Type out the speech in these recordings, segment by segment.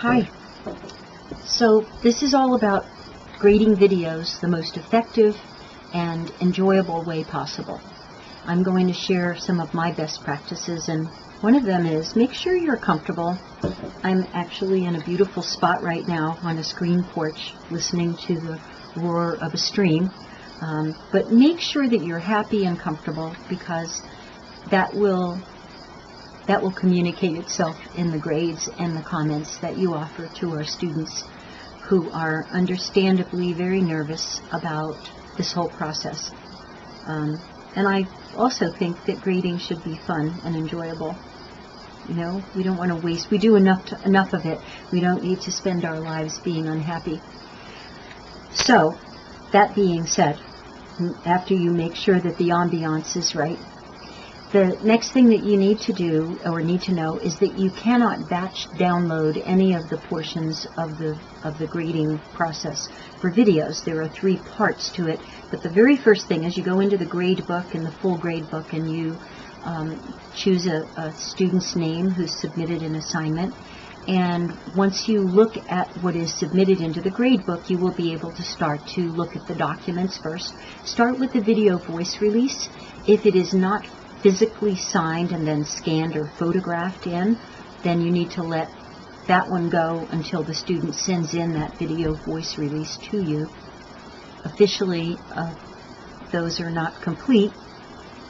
Hi. So this is all about grading videos the most effective and enjoyable way possible. I'm going to share some of my best practices, and one of them is make sure you're comfortable. I'm actually in a beautiful spot right now on a screen porch listening to the roar of a stream, but make sure that you're happy and comfortable, because that will communicate itself in the grades and the comments that you offer to our students, who are understandably very nervous about this whole process. And I also think that grading should be fun and enjoyable. You know, we don't want to waste. We do enough of it. We don't need to spend our lives being unhappy. So, that being said, after you make sure that the ambiance is right, the next thing that you need to do or need to know is that you cannot batch download any of the portions of the grading process for videos. There are 3 parts to it, but the very first thing is you go into the grade book, in the full grade book, and you choose a student's name who's submitted an assignment. And once you look at what is submitted into the grade book, you will be able to start to look at the documents first. Start with the video voice release. If it is not physically signed and then scanned or photographed in, then you need to let that one go until the student sends in that video voice release to you. Officially, those are not complete,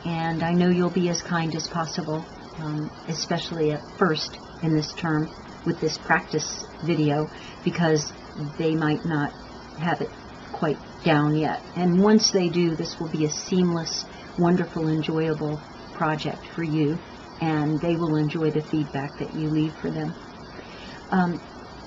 and I know you'll be as kind as possible, especially at first in this term with this practice video, because they might not have it quite down yet. And once they do, this will be a seamless, wonderful, enjoyable project for you, and they will enjoy the feedback that you leave for them.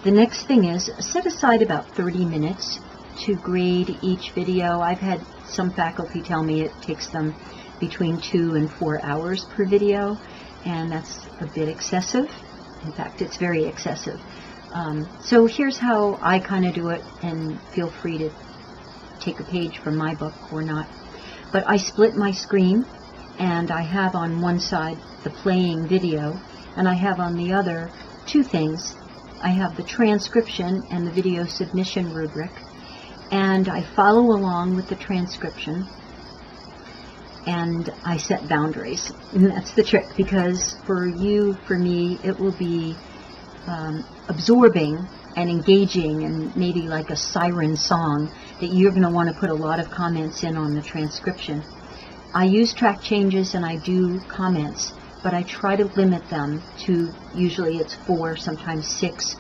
The next thing is set aside about 30 minutes to grade each video. I've had some faculty tell me it takes them between 2 and 4 hours per video, and that's a bit excessive. In fact, it's very excessive. So here's how I kind of do it, and feel free to take a page from my book or not. But I split my screen, and I have on one side the playing video, and I have on the other 2 things. I have the transcription and the video submission rubric, and I follow along with the transcription, and I set boundaries. And that's the trick, because for you, for me, it will be absorbing and engaging, and maybe like a siren song, that you're going to want to put a lot of comments in on the transcription. I use track changes and I do comments, but I try to limit them to, usually it's 4, sometimes 6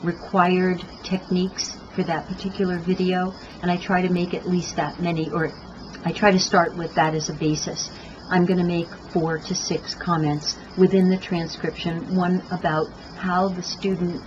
required techniques for that particular video, and I try to make at least that many, or I try to start with that as a basis. I'm going to make 4 to 6 comments within the transcription, one about how the student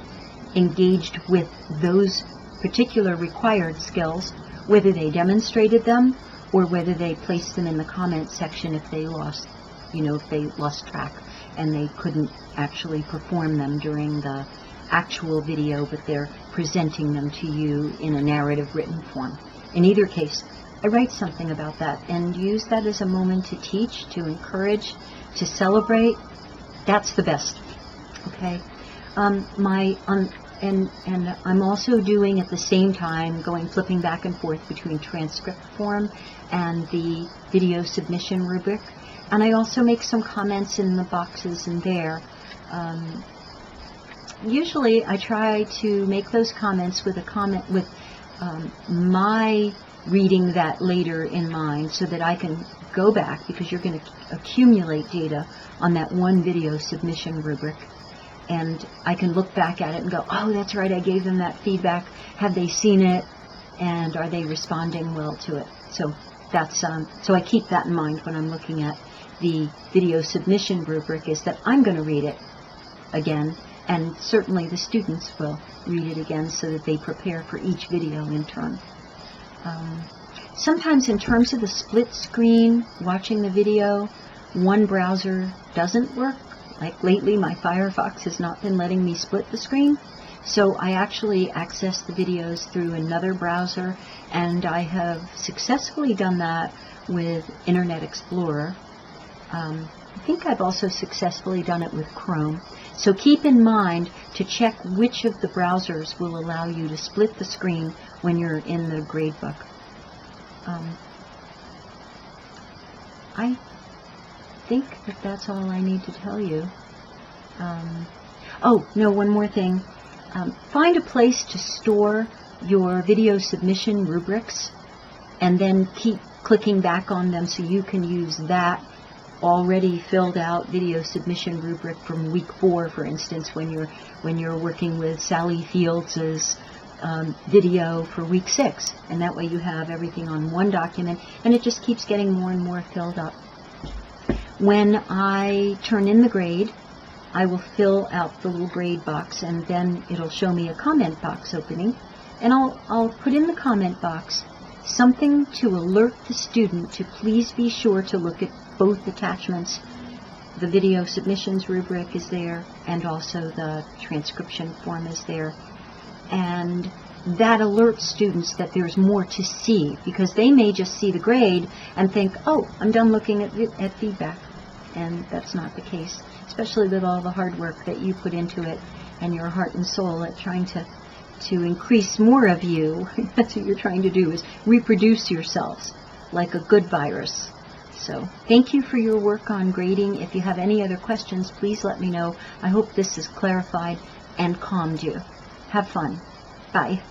engaged with those particular required skills, whether they demonstrated them or whether they placed them in the comment section if they lost, if they lost track and they couldn't actually perform them during the actual video, but they're presenting them to you in a narrative written form. In either case, I write something about that and use that as a moment to teach, to encourage, to celebrate. That's the best. Okay. And I'm also doing at the same time flipping back and forth between transcript form and the video submission rubric. And I also make some comments in the boxes in there. Usually I try to make those comments with my reading that later in mind, so that I can go back, because you're going to accumulate data on that one video submission rubric. And I can look back at it and go, oh, that's right, I gave them that feedback. Have they seen it? And are they responding well to it? So that's so I keep that in mind when I'm looking at the video submission rubric, is that I'm going to read it again, and certainly the students will read it again, so that they prepare for each video in turn. Sometimes in terms of the split screen, watching the video, one browser doesn't work. Like lately, my Firefox has not been letting me split the screen, so I actually access the videos through another browser, and I have successfully done that with Internet Explorer. I think I've also successfully done it with Chrome. So keep in mind to check which of the browsers will allow you to split the screen when you're in the gradebook. I think that that's all I need to tell you. Oh, no, one more thing. Find a place to store your video submission rubrics and then keep clicking back on them so you can use that already filled out video submission rubric from week 4, for instance, when you're working with Sally Fields' video for week 6. And that way you have everything on one document, and it just keeps getting more and more filled up. When I turn in the grade, I will fill out the little grade box, and then it'll show me a comment box opening, and I'll put in the comment box something to alert the student to please be sure to look at both attachments. The video submissions rubric is there, and also the transcription form is there. And that alerts students that there's more to see, because they may just see the grade and think, oh, I'm done looking at feedback. And that's not the case, especially with all the hard work that you put into it and your heart and soul at trying to increase more of you. That's what you're trying to do, is reproduce yourselves like a good virus. So thank you for your work on grading. If you have any other questions, please let me know. I hope this has clarified and calmed you. Have fun. Bye.